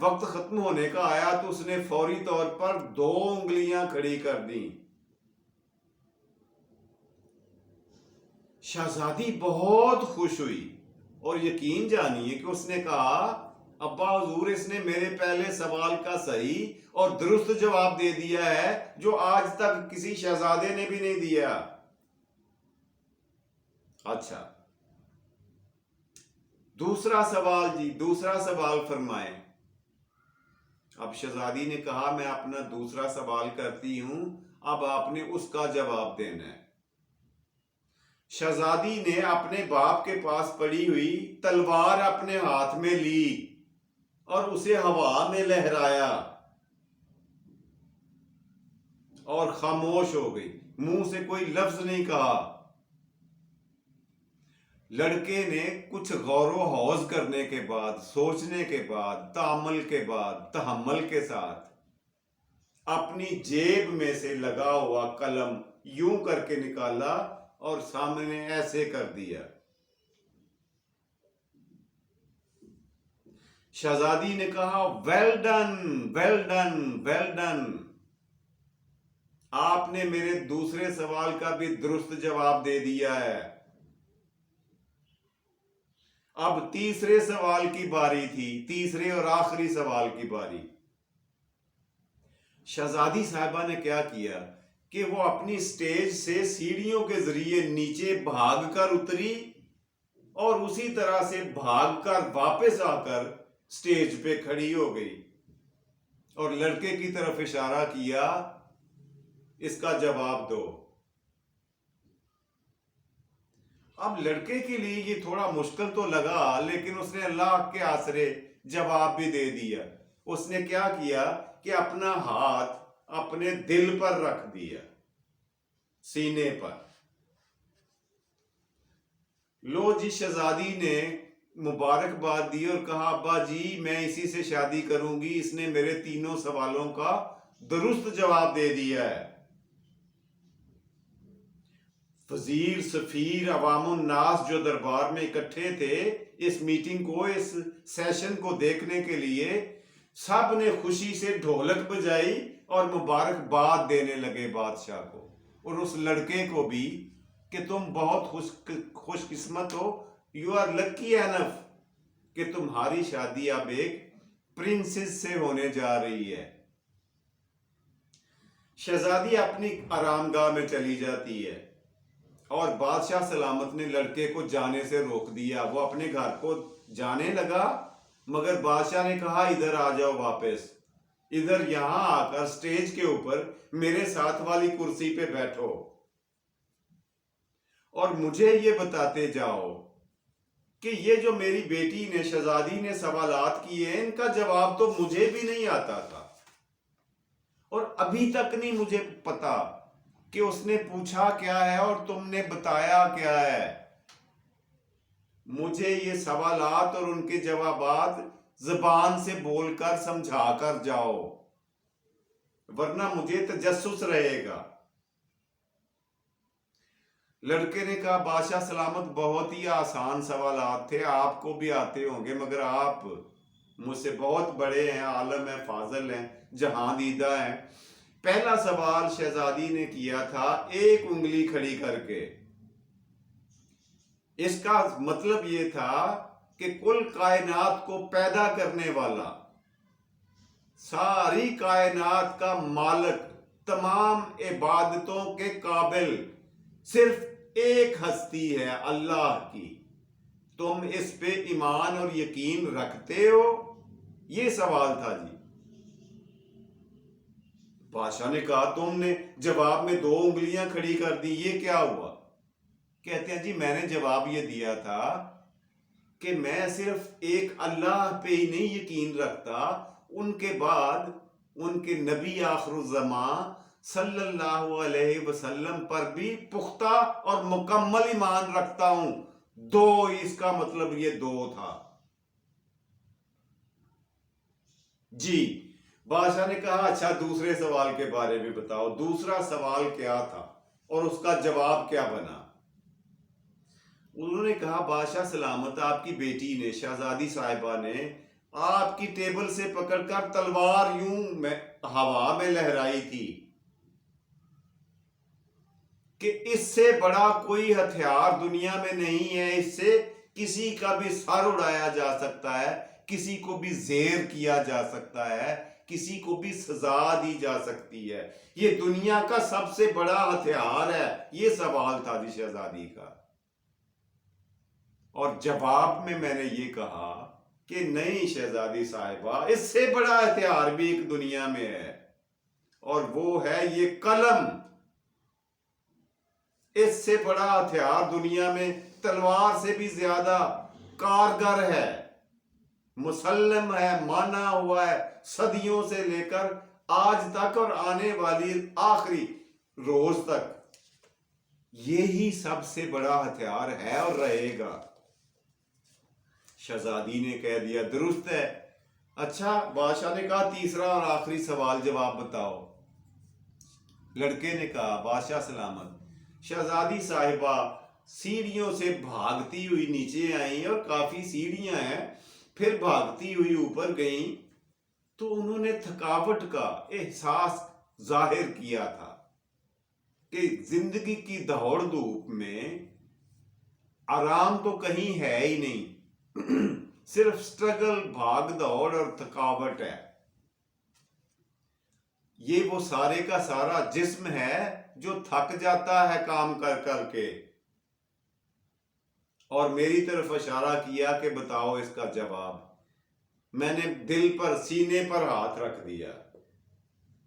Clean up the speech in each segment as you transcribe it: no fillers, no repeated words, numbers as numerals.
وقت ختم ہونے کا آیا تو اس نے فوری طور پر 2 انگلیاں کھڑی کر دیں. شہزادی بہت خوش ہوئی اور یقین جانیے کہ اس نے کہا ابا حضور اس نے میرے پہلے سوال کا صحیح اور درست جواب دے دیا ہے جو آج تک کسی شہزادے نے بھی نہیں دیا. اچھا دوسرا سوال جی، دوسرا سوال فرمائیں. اب شہزادی نے کہا میں اپنا دوسرا سوال کرتی ہوں، اب آپ نے اس کا جواب دینا ہے. شہزادی نے اپنے باپ کے پاس پڑی ہوئی تلوار اپنے ہاتھ میں لی اور اسے ہوا میں لہرایا اور خاموش ہو گئی، منہ سے کوئی لفظ نہیں کہا. لڑکے نے کچھ غور و خوض کرنے کے بعد، سوچنے کے بعد، تامل کے بعد، تحمل کے ساتھ اپنی جیب میں سے لگا ہوا قلم یوں کر کے نکالا اور سامنے ایسے کر دیا. شہزادی نے کہا well done, well done, well done. آپ نے میرے دوسرے سوال کا بھی درست جواب دے دیا ہے. اب تیسرے سوال کی باری تھی، تیسرے اور آخری سوال کی باری. شہزادی صاحبہ نے کیا کیا کہ وہ اپنی سٹیج سے سیڑھیوں کے ذریعے نیچے بھاگ کر اتری اور اسی طرح سے بھاگ کر واپس آ کر سٹیج پہ کھڑی ہو گئی اور لڑکے کی طرف اشارہ کیا اس کا جواب دو. اب لڑکے کے لیے یہ تھوڑا مشکل تو لگا لیکن اس نے اللہ کے آسرے جواب بھی دے دیا. اس نے کیا کیا کہ اپنا ہاتھ اپنے دل پر رکھ دیا، سینے پر. لو جی شہزادی نے مبارکباد دی اور کہا ابا جی میں اسی سے شادی کروں گی، اس نے میرے تینوں سوالوں کا درست جواب دے دیا ہے. وزیر، سفیر، عوام الناس جو دربار میں اکٹھے تھے اس میٹنگ کو، اس سیشن کو دیکھنے کے لیے، سب نے خوشی سے ڈھولک بجائی اور مبارکباد دینے لگے بادشاہ کو اور اس لڑکے کو بھی کہ تم بہت خوش قسمت ہو، یو آر لکی اینف کہ تمہاری شادی اب ایک پرنسس سے ہونے جا رہی ہے. شہزادی اپنی آرام گاہ میں چلی جاتی ہے اور بادشاہ سلامت نے لڑکے کو جانے سے روک دیا. وہ اپنے گھر کو جانے لگا مگر بادشاہ نے کہا ادھر آ جاؤ، واپس ادھر یہاں آ کر سٹیج کے اوپر میرے ساتھ والی کرسی پہ بیٹھو اور مجھے یہ بتاتے جاؤ کہ یہ جو میری بیٹی نے، شہزادی نے سوالات کیے ان کا جواب تو مجھے بھی نہیں آتا تھا اور ابھی تک نہیں مجھے پتا کہ اس نے پوچھا کیا ہے اور تم نے بتایا کیا ہے. مجھے یہ سوالات اور ان کے جوابات زبان سے بول کر سمجھا کر جاؤ ورنہ مجھے تجسس رہے گا. لڑکے نے کہا بادشاہ سلامت بہت ہی آسان سوالات تھے، آپ کو بھی آتے ہوں گے مگر آپ مجھ سے بہت بڑے ہیں، عالم ہیں، فاضل ہیں، جہاں دیدہ ہیں. پہلا سوال شہزادی نے کیا تھا ایک انگلی کھڑی کر کے. اس کا مطلب یہ تھا کہ کل کائنات کو پیدا کرنے والا، ساری کائنات کا مالک، تمام عبادتوں کے قابل صرف ایک ہستی ہے، اللہ کی. تم اس پہ ایمان اور یقین رکھتے ہو؟ یہ سوال تھا جی. بادشاہ نے کہا تم نے جواب میں 2 انگلیاں کھڑی کر دی، یہ کیا ہوا؟ کہتے ہیں جی میں نے جواب یہ دیا تھا کہ میں صرف ایک اللہ پہ ہی نہیں یقین رکھتا، ان کے بعد ان کے نبی آخر الزمان صلی اللہ علیہ وسلم پر بھی پختہ اور مکمل ایمان رکھتا ہوں. 2 اس کا مطلب یہ 2 تھا جی. بادشاہ نے کہا اچھا دوسرے سوال کے بارے میں بتاؤ، دوسرا سوال کیا تھا اور اس کا جواب کیا بنا؟ انہوں نے کہا بادشاہ سلامت آپ کی بیٹی نے، شہزادی صاحبہ نے آپ کی ٹیبل سے پکڑ کر تلوار یوں ہوا میں لہرائی تھی کہ اس سے بڑا کوئی ہتھیار دنیا میں نہیں ہے، اس سے کسی کا بھی سر اڑایا جا سکتا ہے، کسی کو بھی زیر کیا جا سکتا ہے، کسی کو بھی سزا دی جا سکتی ہے، یہ دنیا کا سب سے بڑا ہتھیار ہے۔ یہ سوال تھا جی شہزادی کا، اور جواب میں نے یہ کہا کہ نہیں شہزادی صاحبہ، اس سے بڑا ہتھیار بھی ایک دنیا میں ہے، اور وہ ہے یہ قلم۔ اس سے بڑا ہتھیار دنیا میں تلوار سے بھی زیادہ کارگر ہے، مسلم ہے، مانا ہوا ہے صدیوں سے لے کر آج تک اور آنے والی آخری روز تک۔ یہی سب سے بڑا ہتھیار ہے اور رہے گا۔ شہزادی نے کہہ دیا درست ہے۔ اچھا، بادشاہ نے کہا تیسرا اور آخری سوال جواب بتاؤ۔ لڑکے نے کہا بادشاہ سلامت۔ شہزادی صاحبہ سیڑھیوں سے بھاگتی ہوئی نیچے آئیں، اور کافی سیڑھیاں ہیں، پھر بھاگتی ہوئی اوپر گئیں، تو انہوں نے تھکاوٹ کا احساس ظاہر کیا تھا کہ زندگی کی دوڑ دھوپ میں آرام تو کہیں ہے ہی نہیں، صرف سٹرگل، بھاگ دوڑ اور تھکاوٹ ہے۔ یہ وہ سارے کا سارا جسم ہے جو تھک جاتا ہے کام کر کر کے۔ اور میری طرف اشارہ کیا کہ بتاؤ اس کا جواب۔ میں نے دل پر، سینے پر ہاتھ رکھ دیا۔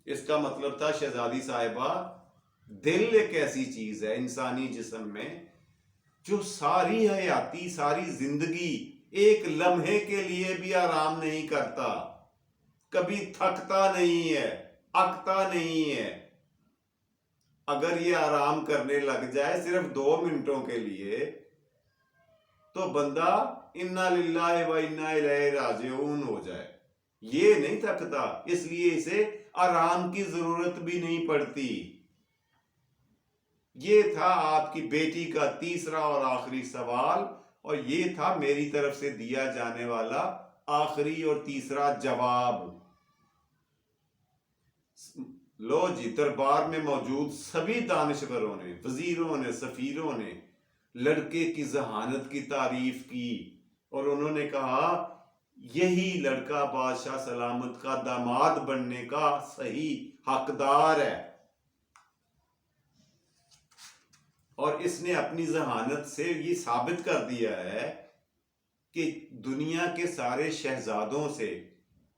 اس کا مطلب تھا شہزادی صاحبہ، دل ایک ایسی چیز ہے انسانی جسم میں جو ساری حیاتی، ساری زندگی ایک لمحے کے لیے بھی آرام نہیں کرتا، کبھی تھکتا نہیں ہے، اکتا نہیں ہے۔ اگر یہ آرام کرنے لگ جائے صرف 2 منٹوں کے لیے تو بندہ انا للہ و انا الیہ راجعون ہو جائے۔ یہ نہیں تھکتا، اس لیے اسے آرام کی ضرورت بھی نہیں پڑتی۔ یہ تھا آپ کی بیٹی کا تیسرا اور آخری سوال، اور یہ تھا میری طرف سے دیا جانے والا آخری اور تیسرا جواب۔ لو جی، دربار میں موجود سبھی دانشوروں نے، وزیروں نے، سفیروں نے لڑکے کی ذہانت کی تعریف کی، اور انہوں نے کہا یہی لڑکا بادشاہ سلامت کا داماد بننے کا صحیح حقدار ہے، اور اس نے اپنی ذہانت سے یہ ثابت کر دیا ہے کہ دنیا کے سارے شہزادوں سے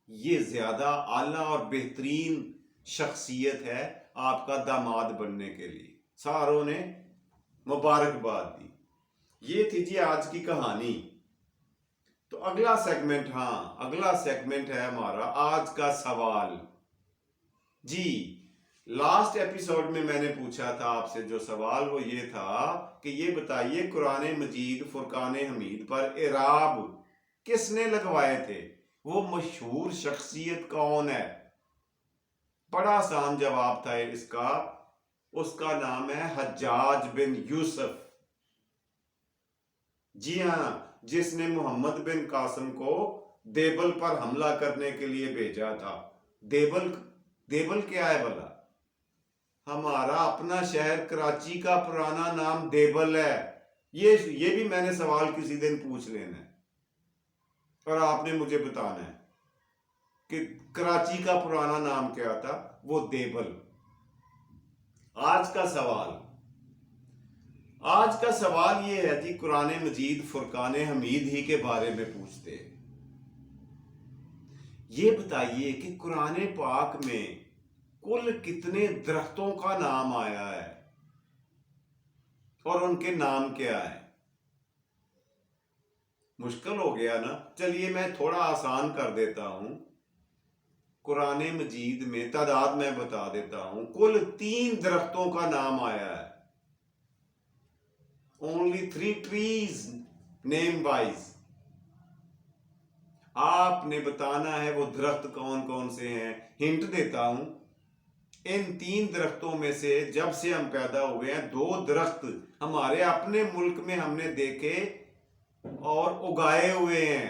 یہ زیادہ اعلیٰ اور بہترین شخصیت ہے آپ کا داماد بننے کے لیے۔ ساروں نے مبارکباد دی۔ یہ تھی جی آج کی کہانی۔ تو اگلا سیگمنٹ ہے ہمارا آج کا سوال۔ جی، لاسٹ ایپیسوڈ میں نے پوچھا تھا آپ سے جو سوال، وہ یہ تھا کہ یہ بتائیے قرآن مجید فرقان حمید پر اعراب کس نے لگوائے تھے؟ وہ مشہور شخصیت کون ہے؟ بڑا آسان جواب تھا اس کا نام ہے حجاج بن یوسف۔ جی ہاں، جس نے محمد بن قاسم کو دیبل پر حملہ کرنے کے لیے بھیجا تھا۔ دیبل کیا ہے بھلا؟ ہمارا اپنا شہر کراچی کا پرانا نام دیبل ہے۔ یہ بھی میں نے سوال کسی دن پوچھ لینا ہے، اور آپ نے مجھے بتانا ہے کہ کراچی کا پرانا نام کیا تھا۔ وہ دیبل۔ آج کا سوال یہ ہے جی، قرآن مجید فرقان حمید ہی کے بارے میں پوچھتے۔ یہ بتائیے کہ قرآن پاک میں کل کتنے درختوں کا نام آیا ہے، اور ان کے نام کیا ہیں؟ مشکل ہو گیا نا؟ چلیے میں تھوڑا آسان کر دیتا ہوں۔ قرآن مجید میں تعداد میں بتا دیتا ہوں، کل 3 درختوں کا نام آیا ہے۔ Only 3 trees name wise۔ آپ نے بتانا ہے وہ درخت کون کون سے ہیں۔ ہنٹ دیتا ہوں، ان 3 درختوں میں سے جب سے ہم پیدا ہوئے ہیں 2 درخت ہمارے اپنے ملک میں ہم نے دیکھے اور اگائے ہوئے ہیں۔